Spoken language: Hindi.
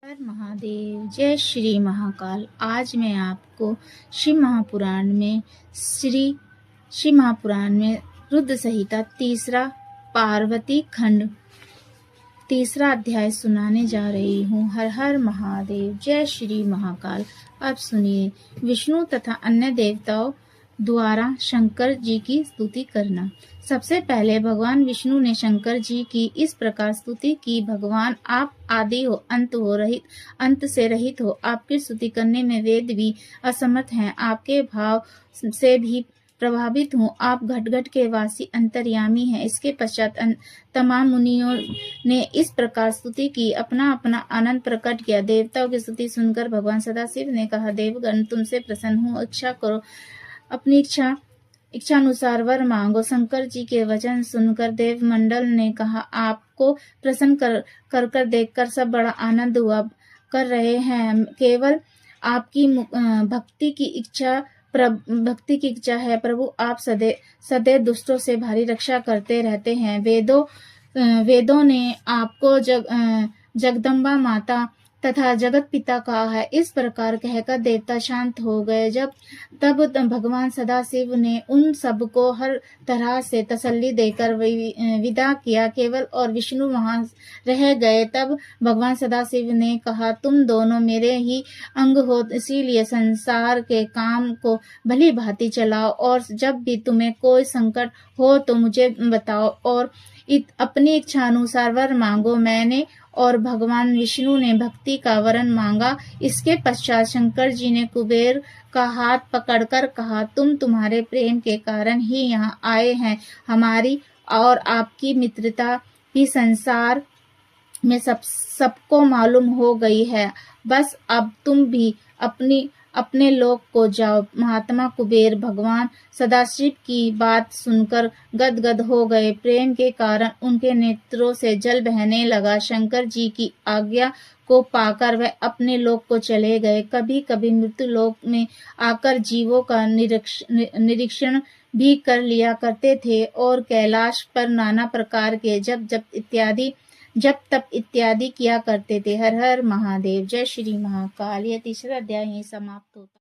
हर महादेव, जय श्री महाकाल। आज मैं आपको शिव महापुराण में रुद्र संहिता तीसरा पार्वती खंड तीसरा अध्याय सुनाने जा रही हूँ। हर हर महादेव, जय श्री महाकाल। अब सुनिए। विष्णु तथा अन्य देवताओं द्वारा शंकर जी की स्तुति करना। सबसे पहले भगवान विष्णु ने शंकर जी की इस प्रकार स्तुति की। भगवान, आप आदि हो, अंत से रहित हो। आपकी स्तुति करने में वेद भी असमर्थ हैं। आपके भाव से भी प्रभावित हूँ। आप घट घट के वासी अंतर्यामी हैं। इसके पश्चात तमाम मुनियों ने इस प्रकार स्तुति की, अपना अपना आनंद प्रकट किया। देवताओं की स्तुति सुनकर भगवान सदाशिव ने कहा, देवगण, तुमसे प्रसन्न हूँ, इच्छा करो, अपनी इच्छा अनुसार वर मांगो। शंकर जी के वचन सुनकर देवमंडल ने कहा, आपको प्रसन्न कर देखकर सब बड़ा आनंद हुआ कर रहे हैं। केवल आपकी भक्ति की इच्छा है। प्रभु, आप सदैव दुष्टों से भारी रक्षा करते रहते हैं। वेदों ने आपको जगदम्बा माता तथा जगत पिता कहा है। इस प्रकार कहकर देवता शांत हो गए। तब भगवान सदाशिव ने उन सबको हर तरह से तसल्ली देकर विदा किया। केवल और विष्णु वहां रह गए। तब भगवान सदाशिव ने कहा, तुम दोनों मेरे ही अंग हो, इसीलिए संसार के काम को भली भांति चलाओ, और जब भी तुम्हें कोई संकट हो तो मुझे बताओ और अपनी इच्छा अनुसार वर मांगो। मैंने और भगवान विष्णु ने भक्ति का वरन मांगा। इसके पश्चात शंकर जी ने कुबेर का हाथ पकड़कर कहा, तुम्हारे प्रेम के कारण ही यहाँ आए हैं। हमारी और आपकी मित्रता भी संसार में सबको मालूम हो गई है। बस अब तुम भी अपने लोक को जाओ। महात्मा कुबेर भगवान सदाशिव की बात सुनकर गदगद हो गए। प्रेम के कारण उनके नेत्रों से जल बहने लगा। शंकर जी की आज्ञा को पाकर वह अपने लोक को चले गए। कभी कभी मृत्यु लोक में आकर जीवों का निरीक्षण भी कर लिया करते थे और कैलाश पर नाना प्रकार के जप तप इत्यादि किया करते थे। हर हर महादेव, जय श्री महाकाल। यह तीसरा अध्याय यहीं समाप्त होता है।